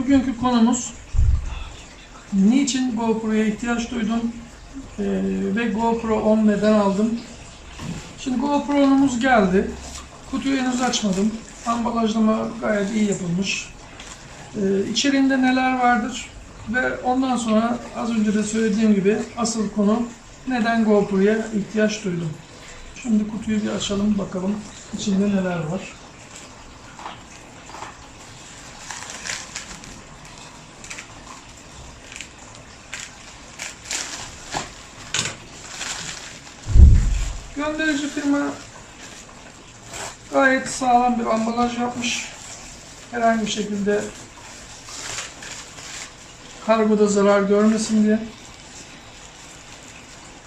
Bugünkü konumuz niçin GoPro'ya ihtiyaç duydum ve GoPro 10 neden aldım? Şimdi GoPro'muz geldi. Kutuyu henüz açmadım. Ambalajlama gayet iyi yapılmış. İçeriğinde neler vardır? Ve ondan sonra az önce de söylediğim gibi asıl konu neden GoPro'ya ihtiyaç duydum? Şimdi kutuyu bir açalım bakalım içinde neler var. Gönderici firma gayet sağlam bir ambalaj yapmış. Herhangi bir şekilde kargoda zarar görmesin diye.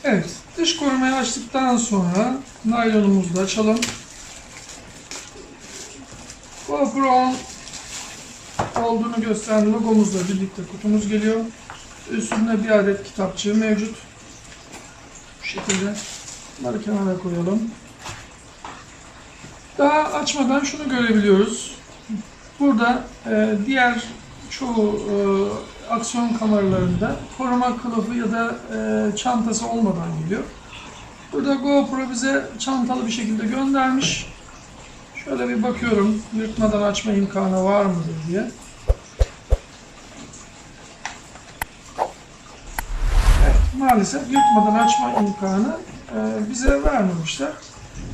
Evet, dış korumayı açtıktan sonra naylonumuzu da açalım. GoPro 10 olduğunu gösteren logomuzla birlikte kutumuz geliyor. Üstünde bir adet kitapçığı mevcut. Bu şekilde. Bunları kenara koyalım. Daha açmadan şunu görebiliyoruz. Burada diğer çoğu aksiyon kameralarında koruma kılıfı ya da çantası olmadan geliyor. Burada GoPro bize çantalı bir şekilde göndermiş. Şöyle bir bakıyorum, yırtmadan açma imkanı var mıdır diye. Evet, maalesef yırtmadan açma imkanı bize vermemişler.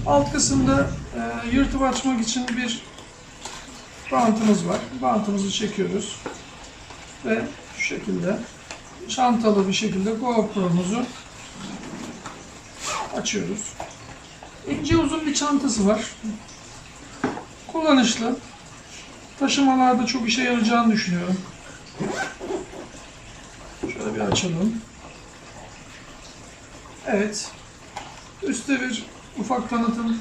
Alt kısımda yırtıp açmak için bir bantımız var. Bantımızı çekiyoruz ve şu şekilde çantalı bir şekilde GoPro'muzu açıyoruz. İnce uzun bir çantası var. Kullanışlı. Taşımalarda çok işe yarayacağını düşünüyorum. Şöyle bir açalım. Evet. Üstte bir ufak tanıtım,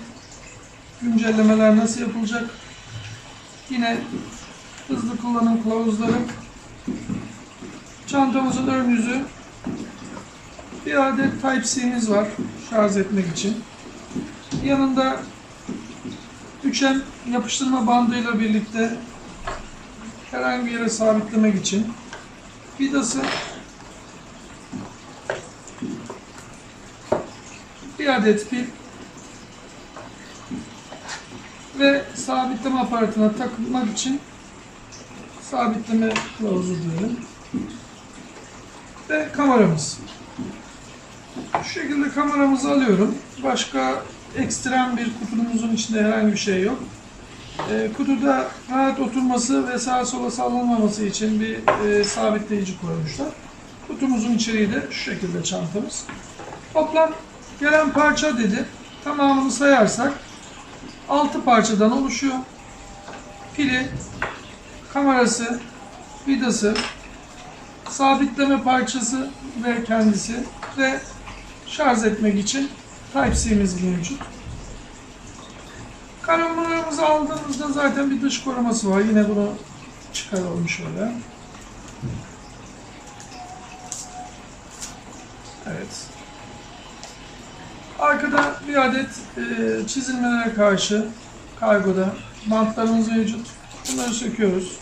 güncellemeler nasıl yapılacak. Yine hızlı kullanım kılavuzları. Çantamızın ön yüzü. Bir adet Type-C'miz var şarj etmek için. Yanında 3M yapıştırma bandıyla birlikte herhangi bir yere sabitlemek için vidası, bir adet pil ve sabitleme aparatına takılmak için sabitleme kılavuzu diyelim. Ve kameramız. Şu şekilde kameramızı alıyorum. Başka ekstrem bir kutumuzun içinde herhangi bir şey yok. Kutuda rahat oturması ve sağa sola sallanmaması için bir sabitleyici koymuşlar. Kutumuzun içeriği de şu şekilde çantamız. Toplam gelen parça dedi. Tamamını sayarsak 6 parçadan oluşuyor. Pili, kamerası, vidası, sabitleme parçası ve kendisi ve şarj etmek için Type-C'miz mevcut. Kameralarımızı aldığımızda zaten bir dış koruması var. Yine bunu çıkaralım şöyle. Evet. Arkada bir adet çizilmelere karşı kargoda bantlarımız mevcut. Bunları söküyoruz.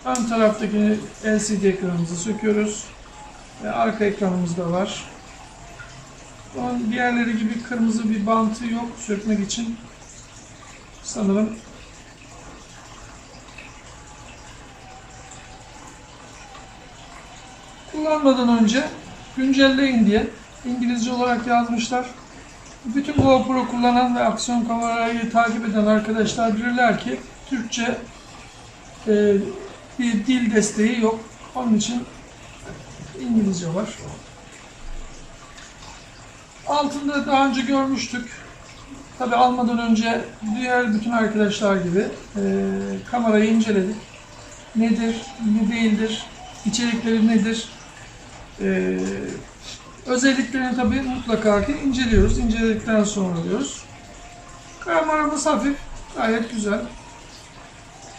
Ön taraftaki LCD ekranımızı söküyoruz. Ve arka ekranımız da var. Onun diğerleri gibi kırmızı bir bantı yok sökmek için. Sanırım kullanmadan önce güncelleyin diye İngilizce olarak yazmışlar. Bütün GoPro kullanan ve aksiyon kamerayı takip eden arkadaşlar bilirler ki Türkçe bir dil desteği yok. Onun için İngilizce var. Altında daha önce görmüştük. Tabi almadan önce diğer bütün arkadaşlar gibi kamerayı inceledik. Nedir, ne değildir, içerikleri nedir, özelliklerini tabi mutlaka ki inceliyoruz. İnceledikten sonra diyoruz. Kameramız hafif, gayet güzel.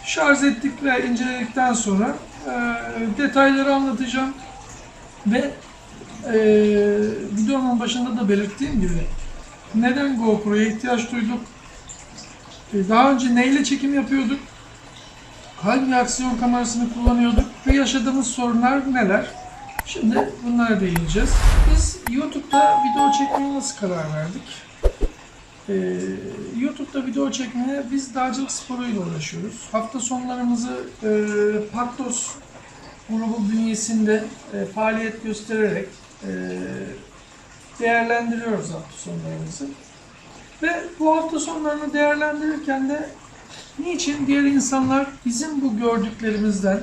Şarj ettik ve inceledikten sonra detayları anlatacağım ve videonun başında da belirttiğim gibi neden GoPro'ya ihtiyaç duyduk? Daha önce neyle çekim yapıyorduk? hangi aksiyon kamerasını kullanıyorduk ve yaşadığımız sorunlar neler? Şimdi bunlara değineceğiz. Biz YouTube'da video çekmeye nasıl karar verdik? YouTube'da video çekmeye biz dağcılık sporuyla uğraşıyoruz. Hafta sonlarımızı Paktos grubu bünyesinde faaliyet göstererek değerlendiriyoruz hafta sonlarımızı. Ve bu hafta sonlarını değerlendirirken de niçin diğer insanlar bizim bu gördüklerimizden,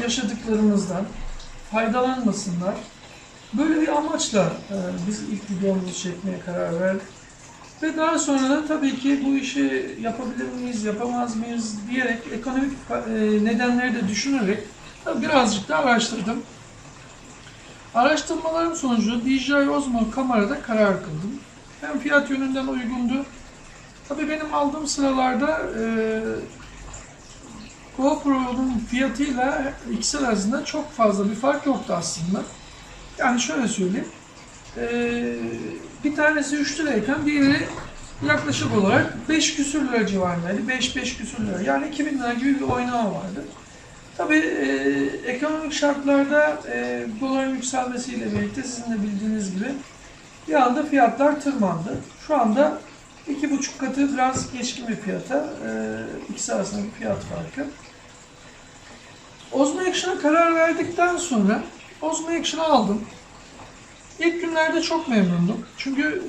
yaşadıklarımızdan faydalanmasınlar? Böyle bir amaçla biz ilk videomuzu çekmeye karar verdik. Ve daha sonra da tabii ki bu işi yapabilir miyiz, yapamaz mıyız diyerek ekonomik nedenleri de düşünerek birazcık da araştırdım. Araştırmalarım sonucu DJI Osmo kamerada karar kıldım. Hem fiyat yönünden uygundu. Tabii benim aldığım sıralarda GoPro'nun fiyatıyla ikisi arasında çok fazla bir fark yoktu aslında. Yani şöyle söyleyeyim. Bir tanesi 3 lirayken diğeri yaklaşık olarak 5 küsür lira civarındaydı. 5 küsür lira. Yani 2000 lira gibi bir oynama vardı. Tabii ekonomik şartlarda doların yükselmesiyle birlikte sizin de bildiğiniz gibi bir anda fiyatlar tırmandı. Şu anda 2,5 katı biraz geçkin bir fiyata. İkisi arasında bir fiyat farkı. Osmo Action'a karar verdikten sonra Osmo Action'ı aldım. İlk günlerde çok memnundum. Çünkü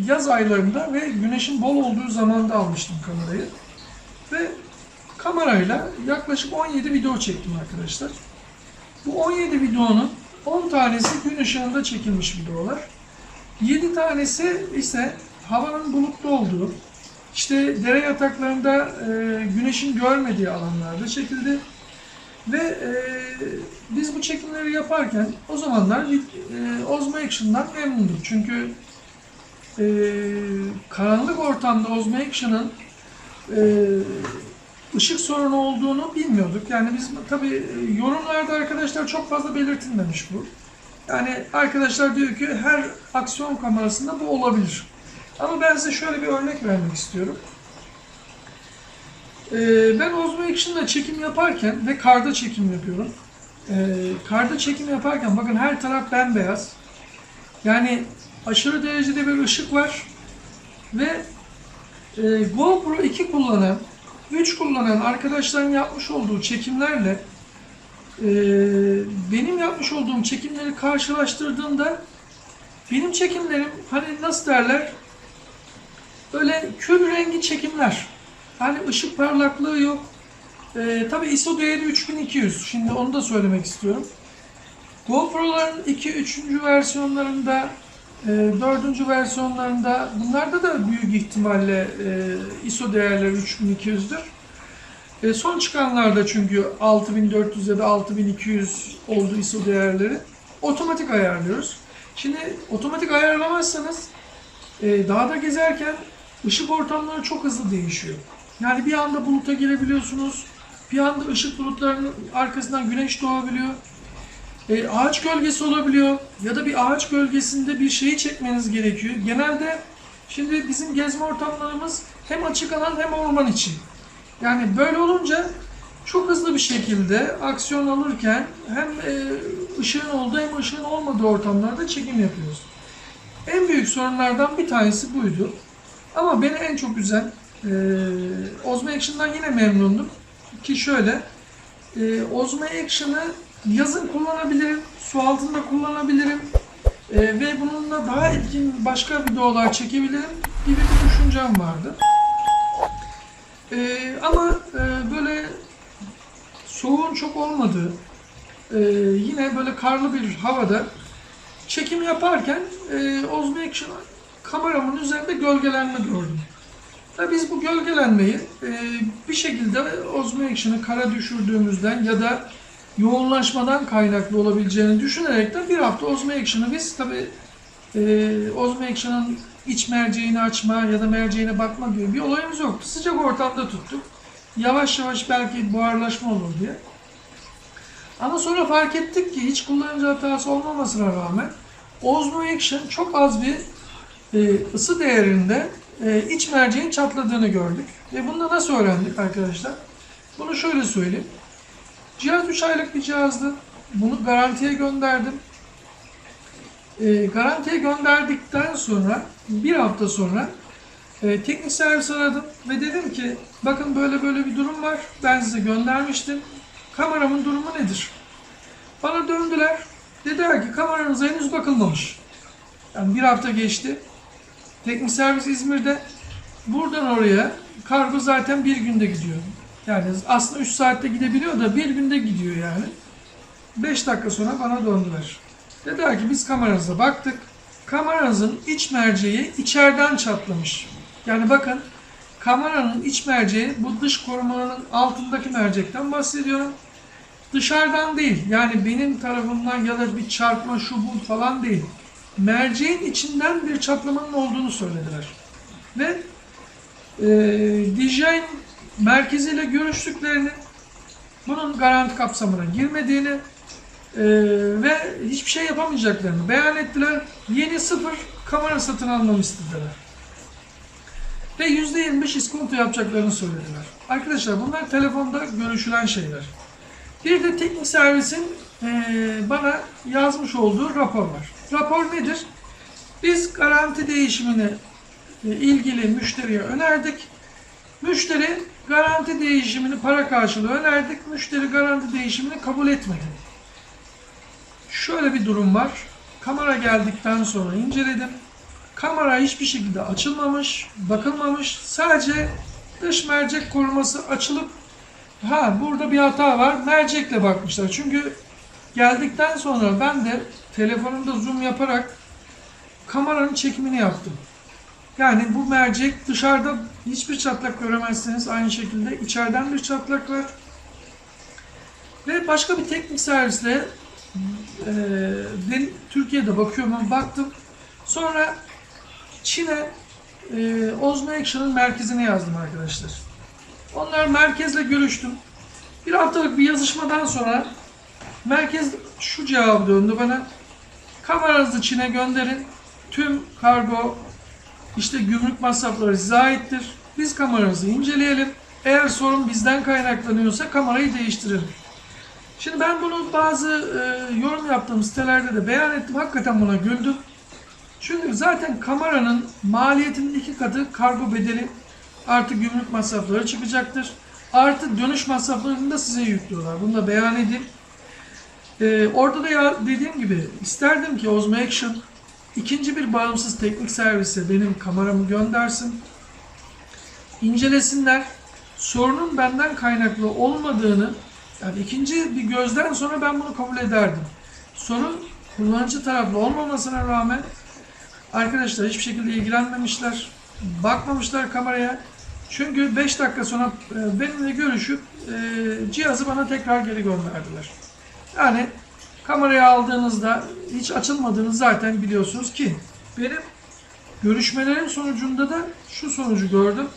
yaz aylarında ve güneşin bol olduğu zamanda almıştım kamerayı. Ve kamerayla yaklaşık 17 video çektim arkadaşlar. Bu 17 videonun 10 tanesi gün ışığında çekilmiş videolar. 7 tanesi ise havanın bulutlu olduğu, işte dere yataklarında güneşin görmediği alanlarda çekildi. Ve biz bu çekimleri yaparken o zamanlar Osmo Action'dan memnunduk. Çünkü karanlık ortamda Osmo Action'ın ışık sorunu olduğunu bilmiyorduk. Yani biz tabii yorumlarda arkadaşlar çok fazla belirtilmemiş bu. Yani arkadaşlar diyor ki her aksiyon kamerasında bu olabilir. Ama ben size şöyle bir örnek vermek istiyorum. Ben Osmo Action'da çekim yaparken ve karda çekim yapıyorum. Karda çekim yaparken bakın her taraf bembeyaz. Yani aşırı derecede bir ışık var. Ve GoPro 2 kullanan, 3 kullanan arkadaşların yapmış olduğu çekimlerle benim yapmış olduğum çekimleri karşılaştırdığımda benim çekimlerim hani nasıl derler böyle kül rengi çekimler. Yani ışık parlaklığı yok. Tabii ISO değeri 3200. Şimdi onu da söylemek istiyorum. GoPro'ların 2, 3. versiyonlarında, 4. versiyonlarında bunlarda da büyük ihtimalle ISO değerleri 3200'dür. Son çıkanlarda çünkü 6400 ya da 6200 oldu ISO değerleri. Otomatik ayarlıyoruz. Şimdi otomatik ayarlamazsanız dağda gezerken ışık ortamları çok hızlı değişiyor. Yani bir anda buluta girebiliyorsunuz. Bir anda ışık bulutlarının arkasından güneş doğabiliyor. Ağaç gölgesi olabiliyor. Ya da bir ağaç gölgesinde bir şeyi çekmeniz gerekiyor. Genelde şimdi bizim gezme ortamlarımız hem açık alan hem orman için. Yani böyle olunca çok hızlı bir şekilde aksiyon alırken hem ışığın olduğu hem ışığın olmadığı ortamlarda çekim yapıyoruz. En büyük sorunlardan bir tanesi buydu. Ama beni en çok üzen Osmo Action'dan yine memnundum. Ki şöyle, Osmo Action'ı yazın kullanabilirim, su altında kullanabilirim ve bununla daha etkin başka videolar çekebilirim gibi bir düşüncem vardı. Ama böyle soğuğun çok olmadığı, yine böyle karlı bir havada çekim yaparken Osmo Action kameramın üzerinde gölgelenme gördüm. Ve biz bu gölgelenmeyi bir şekilde Osmo Action'ı kara düşürdüğümüzden ya da yoğunlaşmadan kaynaklı olabileceğini düşünerek de bir hafta Osmo Action'ı biz tabi Osmo Action'ın iç merceğini açma ya da merceğine bakma gibi bir olayımız yoktu. Sıcak ortamda tuttuk. Yavaş yavaş belki buharlaşma olur diye. Ama sonra fark ettik ki hiç kullanıcı hatası olmamasına rağmen Osmo Action çok az bir ısı değerinde iç merceğin çatladığını gördük. Ve bunu da nasıl öğrendik arkadaşlar? Bunu şöyle söyleyeyim. Cihaz 3 aylık bir cihazdı. Bunu garantiye gönderdim. Garantiye gönderdikten sonra bir hafta sonra teknik servis aradım ve dedim ki bakın böyle böyle bir durum var. Ben size göndermiştim. Kameramın durumu nedir? Bana döndüler. Dediler ki kameranıza henüz bakılmamış. Yani bir hafta geçti. Teknik servis İzmir'de. Buradan oraya kargo zaten bir günde gidiyor. Yani aslında 3 saatte gidebiliyor da bir günde gidiyor yani. 5 dakika sonra bana döndüler. Dediler ki biz kameranıza baktık. Kameranızın iç merceği içeriden çatlamış. Yani bakın kameranın iç merceği bu dış korumanın altındaki mercekten bahsediyorum. Dışarıdan değil. Yani benim tarafımdan ya da bir çarpma şu bu falan değil. Merceğin içinden bir çatlamanın olduğunu söylediler. Ve DJI'nin merkeziyle görüştüklerini, bunun garanti kapsamına girmediğini ve hiçbir şey yapamayacaklarını beyan ettiler. Yeni sıfır kamera satın almamı istediler. Ve %25 iskonto yapacaklarını söylediler. Arkadaşlar bunlar telefonda görüşülen şeyler. Bir de teknik servisin bana yazmış olduğu rapor var. Rapor nedir? Biz garanti değişimini ilgili müşteriye önerdik. Müşteri garanti değişimini para karşılığı önerdik. Müşteri garanti değişimini kabul etmedi. Şöyle bir durum var. Kamera geldikten sonra inceledim. Kamera hiçbir şekilde açılmamış, bakılmamış. Sadece dış mercek koruması açılıp burada bir hata var. Mercekle bakmışlar. Çünkü geldikten sonra ben de telefonumda zoom yaparak kameranın çekimini yaptım. Yani bu mercek dışarıda hiçbir çatlak göremezsiniz. Aynı şekilde içeriden bir çatlak var. Ve başka bir teknik servisle ben Türkiye'de bakıyorum, baktım. Sonra Çin'e Osmo Action'ın merkezine yazdım arkadaşlar. Onlar merkezle görüştüm. Bir haftalık bir yazışmadan sonra merkez şu cevabı döndü bana. Kameranızı Çin'e gönderin. Tüm kargo gümrük masrafları size aittir. Biz kameranızı inceleyelim. Eğer sorun bizden kaynaklanıyorsa kamerayı değiştirelim. Şimdi ben bunu bazı yorum yaptığım sitelerde de beyan ettim. Hakikaten buna güldüm. Çünkü zaten kameranın maliyetinin 2 katı kargo bedeli artı gümrük masrafları çıkacaktır. Artı dönüş masraflarını da size yüklüyorlar. Bunu da beyan edeyim. Orada da dediğim gibi isterdim ki Osmo Action ikinci bir bağımsız teknik servise benim kameramı göndersin. İncelesinler. Sorunun benden kaynaklı olmadığını, yani ikinci bir gözden sonra ben bunu kabul ederdim. Sorun kullanıcı taraflı olmamasına rağmen arkadaşlar hiçbir şekilde ilgilenmemişler. Bakmamışlar kameraya. Çünkü 5 dakika sonra benimle görüşüp cihazı bana tekrar geri gönderdiler. Yani kamerayı aldığınızda hiç açılmadığını zaten biliyorsunuz ki benim görüşmelerim sonucunda da şu sonucu gördüm.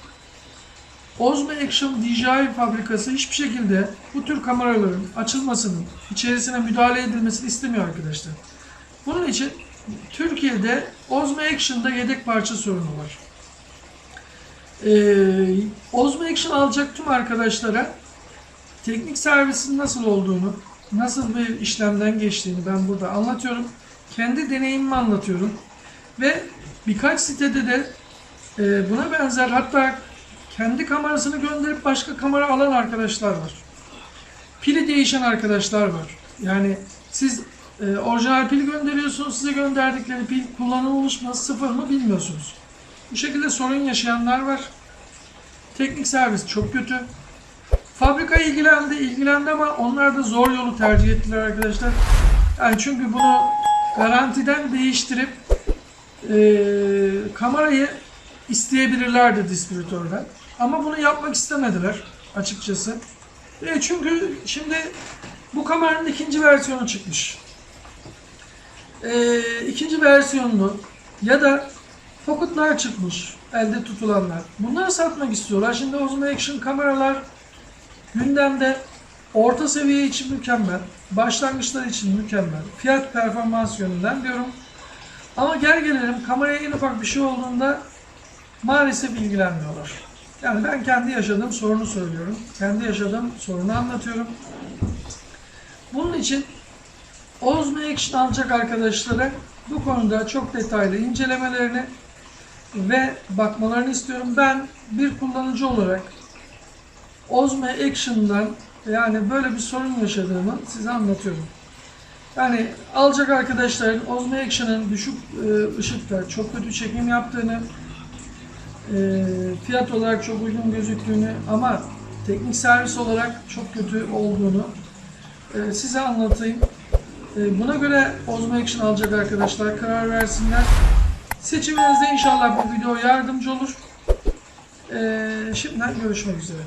Osmo Action DJI fabrikası hiçbir şekilde bu tür kameraların açılmasının, içerisine müdahale edilmesini istemiyor arkadaşlar. Bunun için Türkiye'de Osmo Action'da yedek parça sorunu var. Osmo Action alacak tüm arkadaşlara teknik servisin nasıl olduğunu, nasıl bir işlemden geçtiğini ben burada anlatıyorum. Kendi deneyimimi anlatıyorum. Ve birkaç sitede de buna benzer, hatta kendi kamerasını gönderip başka kamera alan arkadaşlar var. Pili değişen arkadaşlar var. Yani siz orijinal pil gönderiyorsunuz, size gönderdikleri pil kullanılmış mı, sıfır mı bilmiyorsunuz. Bu şekilde sorun yaşayanlar var. Teknik servis çok kötü. Fabrika ilgilendi ama onlar da zor yolu tercih ettiler arkadaşlar. Yani çünkü bunu garantiden değiştirip kamerayı isteyebilirlerdi distribütörden. Ama bunu yapmak istemediler açıkçası. Çünkü şimdi bu kameranın ikinci versiyonu çıkmış. İkinci versiyonlu ya da pocketlar çıkmış, elde tutulanlar. Bunları satmak istiyorlar. Şimdi Osmo Action kameralar gündemde, orta seviye için mükemmel, başlangıçlar için mükemmel, fiyat performans yönünden diyorum. Ama gel gelelim kameraya en ufak bir şey olduğunda maalesef ilgilenmiyorlar. Yani ben kendi yaşadığım sorunu söylüyorum. Kendi yaşadığım sorunu anlatıyorum. Bunun için Osmo Action alacak arkadaşlara bu konuda çok detaylı incelemelerini ve bakmalarını istiyorum. Ben bir kullanıcı olarak Osmo Action'dan yani böyle bir sorun yaşadığımı size anlatıyorum. Yani alacak arkadaşların Osmo Action'ın düşük ışıkta çok kötü çekim yaptığını, fiyat olarak çok uygun gözüktüğünü ama teknik servis olarak çok kötü olduğunu size anlatayım. Buna göre Osmo Action alacak arkadaşlar karar versinler. Seçiminizde inşallah bu video yardımcı olur. Şimdiden görüşmek üzere.